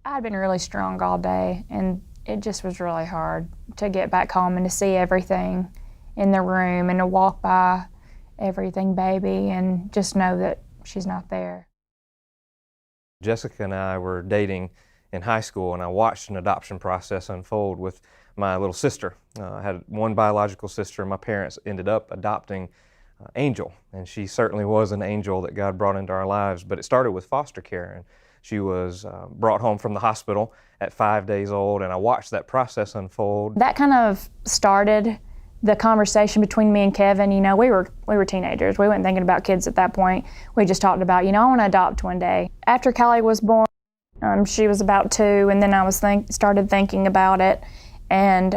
I'd been really strong all day, and it just was really hard to get back home and to see everything in the room and to walk by everything baby and just know that she's not there. Jessica and I were dating in high school, and I watched an adoption process unfold with my little sister. I had one biological sister, and my parents ended up adopting Angel, and she certainly was an angel that God brought into our lives, but it started with foster care. And she was brought home from the hospital at 5 days old, and I watched that process unfold. That kind of started the conversation between me and Kevin. You know, we were teenagers. We weren't thinking about kids at that point. We just talked about, I want to adopt one day. After Callie was born, she was about 2, and then I started thinking about it, and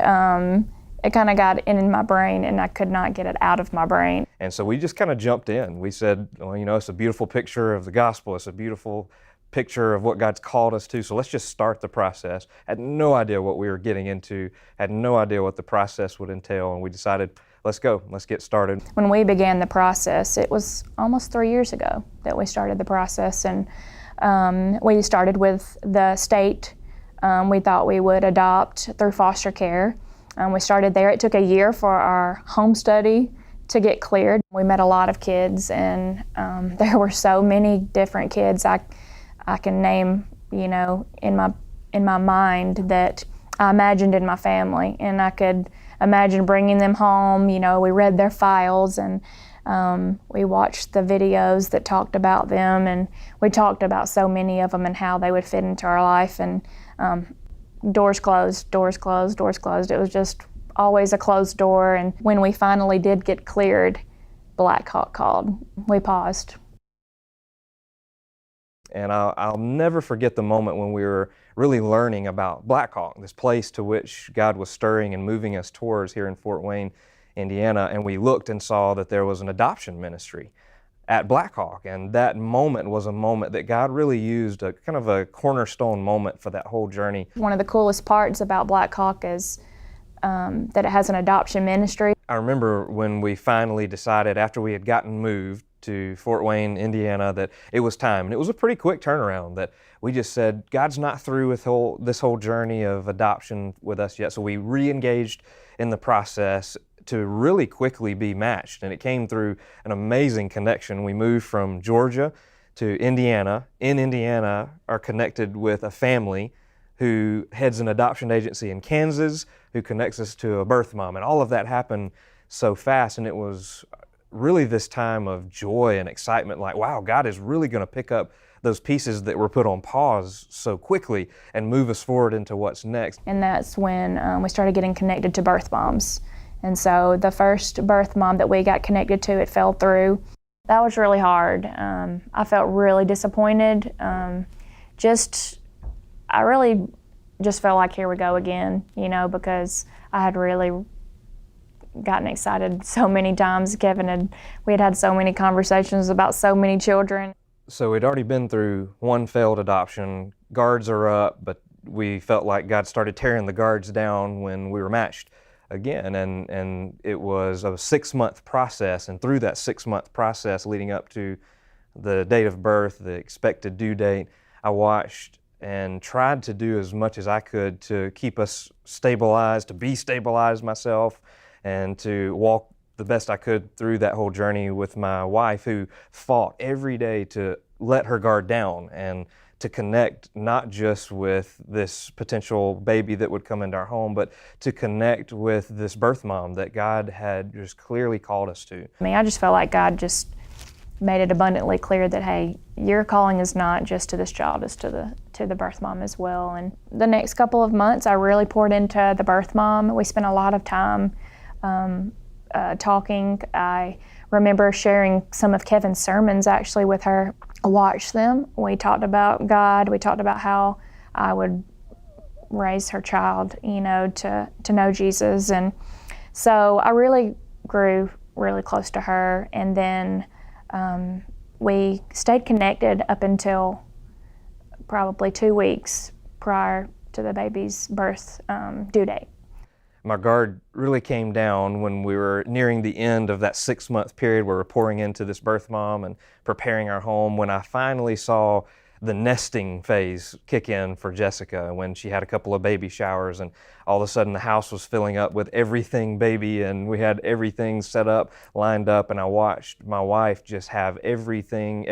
it kind of got in my brain, and I could not get it out of my brain. And so we just kind of jumped in. We said, well, it's a beautiful picture of the gospel. It's a beautiful picture of what God's called us to, so let's just start the process. Had no idea what we were getting into, had no idea what the process would entail, and we decided, let's go, let's get started. When we began the process, it was almost 3 years ago that we started the process, and we started with the state. We thought we would adopt through foster care. We started there. It took a year for our home study to get cleared. We met a lot of kids, and there were so many different kids I can name, in my mind that I imagined in my family, and I could imagine bringing them home. We read their files, and we watched the videos that talked about them, and we talked about so many of them and how they would fit into our life, and doors closed, doors closed, doors closed. It was just always a closed door, and when we finally did get cleared, Black Hawk called. We paused. And I'll never forget the moment when we were really learning about Black Hawk, this place to which God was stirring and moving us towards here in Fort Wayne, Indiana. And we looked and saw that there was an adoption ministry at Black Hawk. And that moment was a moment that God really used, a kind of a cornerstone moment for that whole journey. One of the coolest parts about Black Hawk is that it has an adoption ministry. I remember when we finally decided, after we had gotten moved to Fort Wayne, Indiana, that it was time. And it was a pretty quick turnaround, that we just said, God's not through with this whole journey of adoption with us yet. So we re-engaged in the process to really quickly be matched. And it came through an amazing connection. We moved from Georgia to Indiana. In Indiana, are connected with a family who heads an adoption agency in Kansas, who connects us to a birth mom. And all of that happened so fast, and it was really this time of joy and excitement, like, wow, God is really going to pick up those pieces that were put on pause so quickly and move us forward into what's next. And that's when we started getting connected to birth moms. And so the first birth mom that we got connected to, it fell through. That was really hard. I felt really disappointed. I really just felt like, here we go again, because I had really gotten excited so many times. We had had so many conversations about so many children. So we'd already been through one failed adoption. Guards are up, but we felt like God started tearing the guards down when we were matched again. And it was a 6-month process. And through that 6-month process leading up to the date of birth, the expected due date, I watched and tried to do as much as I could to keep us stabilized, to be stabilized myself, and to walk the best I could through that whole journey with my wife, who fought every day to let her guard down and to connect not just with this potential baby that would come into our home, but to connect with this birth mom that God had just clearly called us to. I just felt like God just made it abundantly clear that, hey, your calling is not just to this child, it's to the birth mom as well. And the next couple of months, I really poured into the birth mom. We spent a lot of time talking. I remember sharing some of Kevin's sermons actually with her. I watched them. We talked about God. We talked about how I would raise her child, to know Jesus. And so I really grew really close to her. And then we stayed connected up until probably 2 weeks prior to the baby's birth due date. My guard really came down when we were nearing the end of that 6-month period where we're pouring into this birth mom and preparing our home, when I finally saw the nesting phase kick in for Jessica when she had a couple of baby showers, and all of a sudden the house was filling up with everything baby, and we had everything set up, lined up, and I watched my wife just have everything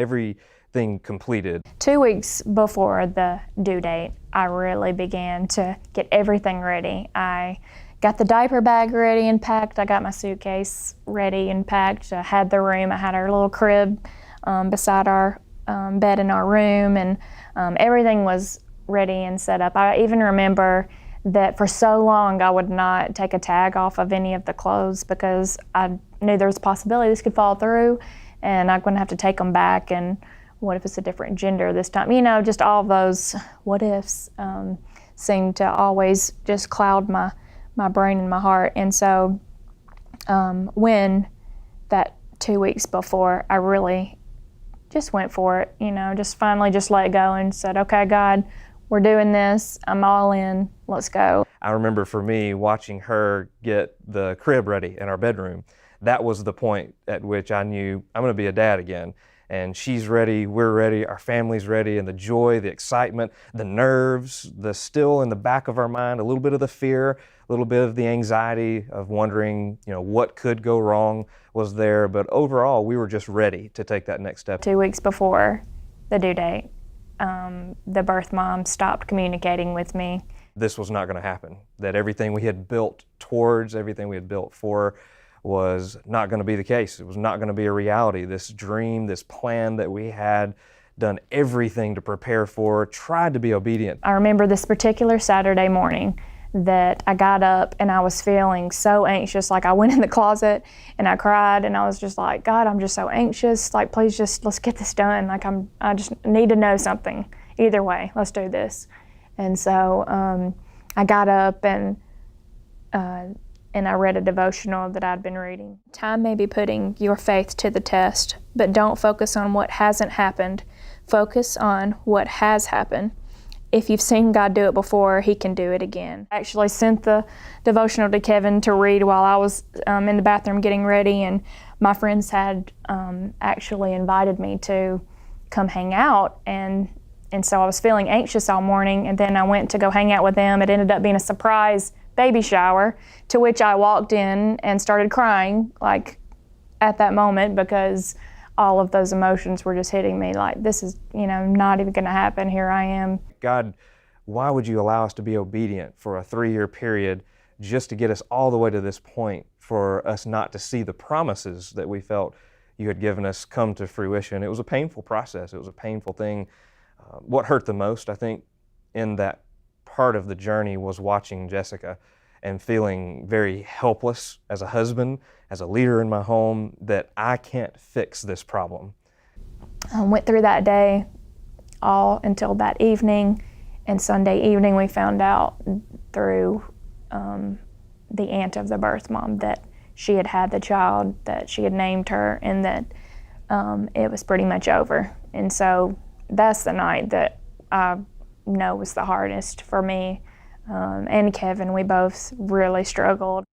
completed. 2 weeks before the due date, I really began to get everything ready. I got the diaper bag ready and packed. I got my suitcase ready and packed. I had the room. I had our little crib beside our bed in our room, and everything was ready and set up. I even remember that for so long I would not take a tag off of any of the clothes because I knew there was a possibility this could fall through and I'm going to have to take them back, and what if it's a different gender this time? You know, just all those what ifs seemed to always just cloud my brain and my heart. And so when that 2 weeks before, I really just went for it, you know, just finally just let go and said, okay, God, we're doing this. I'm all in. Let's go. I remember for me watching her get the crib ready in our bedroom. That was the point at which I knew I'm going to be a dad again. And she's ready, we're ready, our family's ready, and the joy, the excitement, the nerves, the still in the back of our mind, a little bit of the fear, a little bit of the anxiety of wondering, you know, what could go wrong was there. But overall, we were just ready to take that next step. 2 weeks before the due date, the birth mom stopped communicating with me. This was not going to happen, that everything we had built towards, everything we had built for, was not going to be the case. It was not going to be a reality. This dream, this plan that we had done everything to prepare for, tried to be obedient. I remember this particular Saturday morning that I got up and I was feeling so anxious. Like I went in the closet and I cried and I was just like, God, I'm just so anxious. Like, please just, let's get this done. Like I just need to know something. Either way, let's do this. And so I got up and I read a devotional that I'd been reading. Time may be putting your faith to the test, but don't focus on what hasn't happened. Focus on what has happened. If you've seen God do it before, He can do it again. I actually sent the devotional to Kevin to read while I was in the bathroom getting ready, and my friends had actually invited me to come hang out, and so I was feeling anxious all morning, and then I went to go hang out with them. It ended up being a surprise baby shower, to which I walked in and started crying, like at that moment, because all of those emotions were just hitting me like, this is, you know, not even going to happen. Here I am. God, why would you allow us to be obedient for a 3-year period just to get us all the way to this point, for us not to see the promises that we felt you had given us come to fruition? It was a painful process. It was a painful thing. What hurt the most, I think, in that part of the journey was watching Jessica and feeling very helpless as a husband, as a leader in my home, that I can't fix this problem. I went through that day all until that evening, and Sunday evening we found out through the aunt of the birth mom that she had had the child, that she had named her, and that it was pretty much over. And so that's the night that I know was the hardest for me and Kevin. We both really struggled.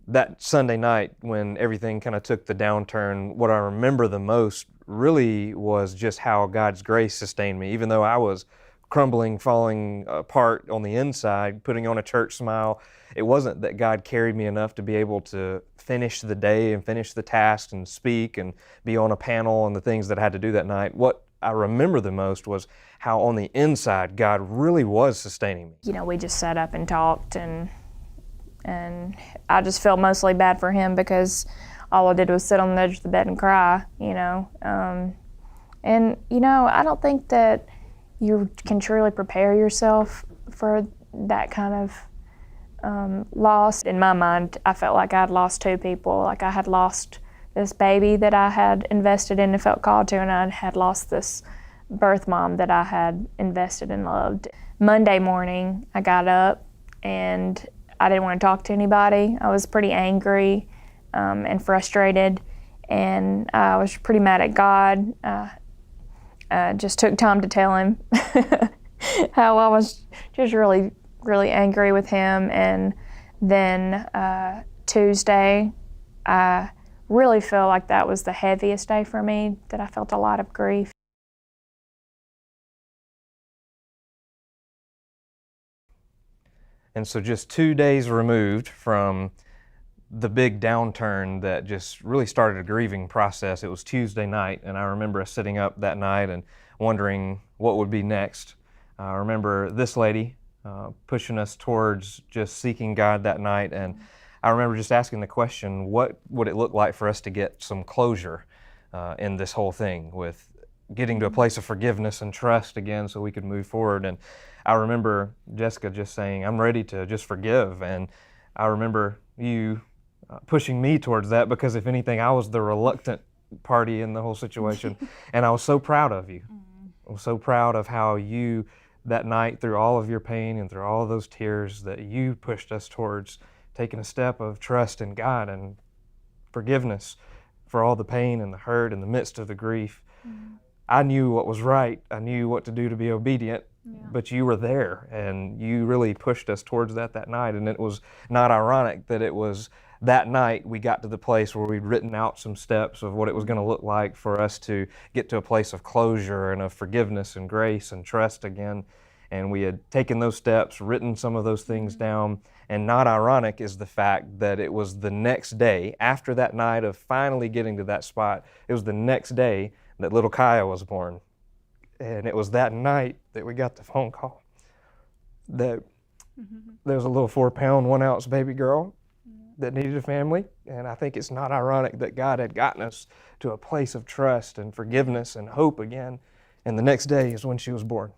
That Sunday night when everything kind of took the downturn, what I remember the most really was just how God's grace sustained me. Even though I was crumbling, falling apart on the inside, putting on a church smile, it wasn't that God carried me enough to be able to finish the day and finish the task and speak and be on a panel and the things that I had to do that night. What I remember the most was how on the inside God really was sustaining me. You know, we just sat up and talked, and I just felt mostly bad for him because all I did was sit on the edge of the bed and cry, you know. And, you know, I don't think that you can truly prepare yourself for that kind of loss. In my mind, I felt like I'd lost 2 people. Like I had lost this baby that I had invested in and felt called to, and I had lost this birth mom that I had invested and loved. Monday morning, I got up and I didn't want to talk to anybody. I was pretty angry and frustrated, and I was pretty mad at God. Just took time to tell him how I was just really, really angry with him. And then Tuesday, I really feel like that was the heaviest day for me, that I felt a lot of grief. And so just 2 days removed from the big downturn that just really started a grieving process. It was Tuesday night, and I remember us sitting up that night and wondering what would be next. I remember this lady pushing us towards just seeking God that night, and I remember just asking the question, what would it look like for us to get some closure in this whole thing, with getting to a place of forgiveness and trust again so we could move forward. And I remember Jessica just saying, I'm ready to just forgive. And I remember you pushing me towards that, because if anything, I was the reluctant party in the whole situation. And I was so proud of you. I was so proud of how you, that night, through all of your pain and through all of those tears, that you pushed us towards taking a step of trust in God and forgiveness for all the pain and the hurt in the midst of the grief. I knew what was right. I knew what to do to be obedient. But you were there, and you really pushed us towards that night. And it was not ironic that it was that night we got to the place where we'd written out some steps of what it was going to look like for us to get to a place of closure and of forgiveness and grace and trust again. And we had taken those steps, written some of those things down. And not ironic is the fact that it was the next day, after that night of finally getting to that spot, it was the next day that little Kaya was born. And it was that night that we got the phone call that there was a little 4-pound, 1-ounce baby girl that needed a family. And I think it's not ironic that God had gotten us to a place of trust and forgiveness and hope again. And the next day is when she was born.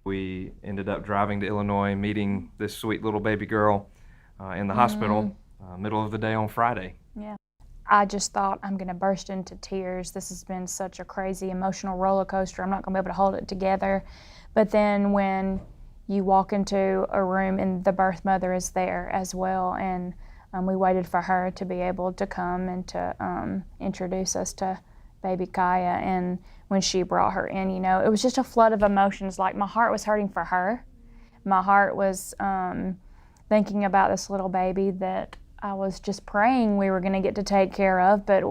We ended up driving to Illinois, meeting this sweet little baby girl in the hospital, middle of the day on Friday. I just thought, I'm going to burst into tears. This has been such a crazy emotional roller coaster. I'm not going to be able to hold it together. But then when you walk into a room and the birth mother is there as well, and we waited for her to be able to come and to introduce us to baby Kaya. And when she brought her in, you know, it was just a flood of emotions. Like, my heart was hurting for her. My heart was thinking about this little baby that I was just praying we were going to get to take care of, but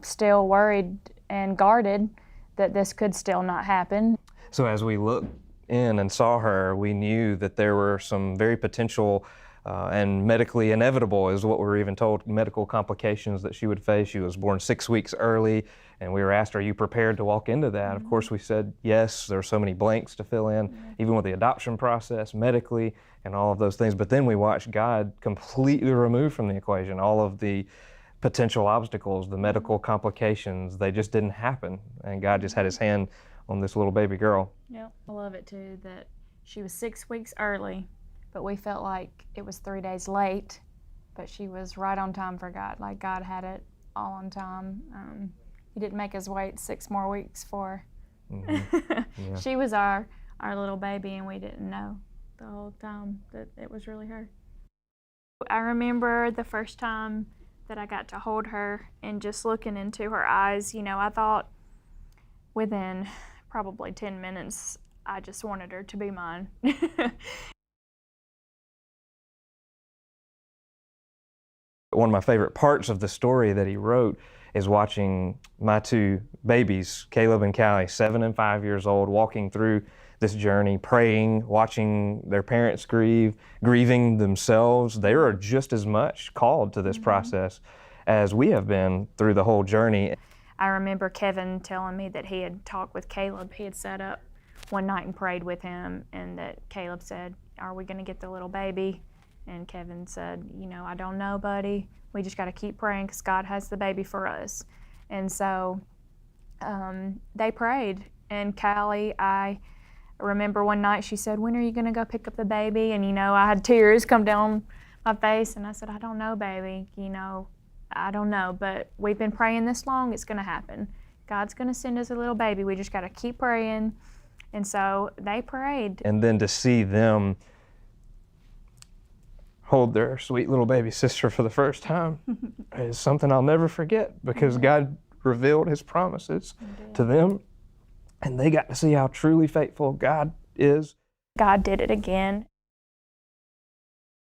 still worried and guarded that this could still not happen. So as we looked in and saw her, we knew that there were some very potential and medically inevitable, is what we were even told, medical complications that she would face. She was born 6 weeks early, and we were asked, are you prepared to walk into that? Of course we said yes. There were so many blanks to fill in, even with the adoption process, medically, and all of those things. But then we watched God completely remove from the equation all of the potential obstacles, the medical complications. They just didn't happen, and God just had his hand on this little baby girl. Yeah, I love it too that she was 6 weeks early, but we felt like it was 3 days late, but she was right on time for God. Like, God had it all on time. He didn't make us wait 6 more weeks for her. She was our little baby, and we didn't know the whole time that it was really her. I remember the first time that I got to hold her and just looking into her eyes, you know, I thought within probably 10 minutes, I just wanted her to be mine. One of my favorite parts of the story that he wrote is watching my 2 babies, Caleb and Callie, 7 and 5 years old, walking through this journey, praying, watching their parents grieving themselves. They are just as much called to this process as we have been through the whole journey. I remember Kevin telling me that he had talked with Caleb. He had sat up one night and prayed with him, and that Caleb said, are we going to get the little baby? And Kevin said, you know, I don't know, buddy. We just got to keep praying because God has the baby for us. And so they prayed. And Callie, I remember one night she said, when are you going to go pick up the baby? And, you know, I had tears come down my face, and I said, I don't know, baby. You know, I don't know, but we've been praying this long, it's going to happen. God's going to send us a little baby. We just got to keep praying. And so they prayed. And then to see them hold their sweet little baby sister for the first time is something I'll never forget, because God revealed his promises to them, and they got to see how truly faithful God is. God did it again.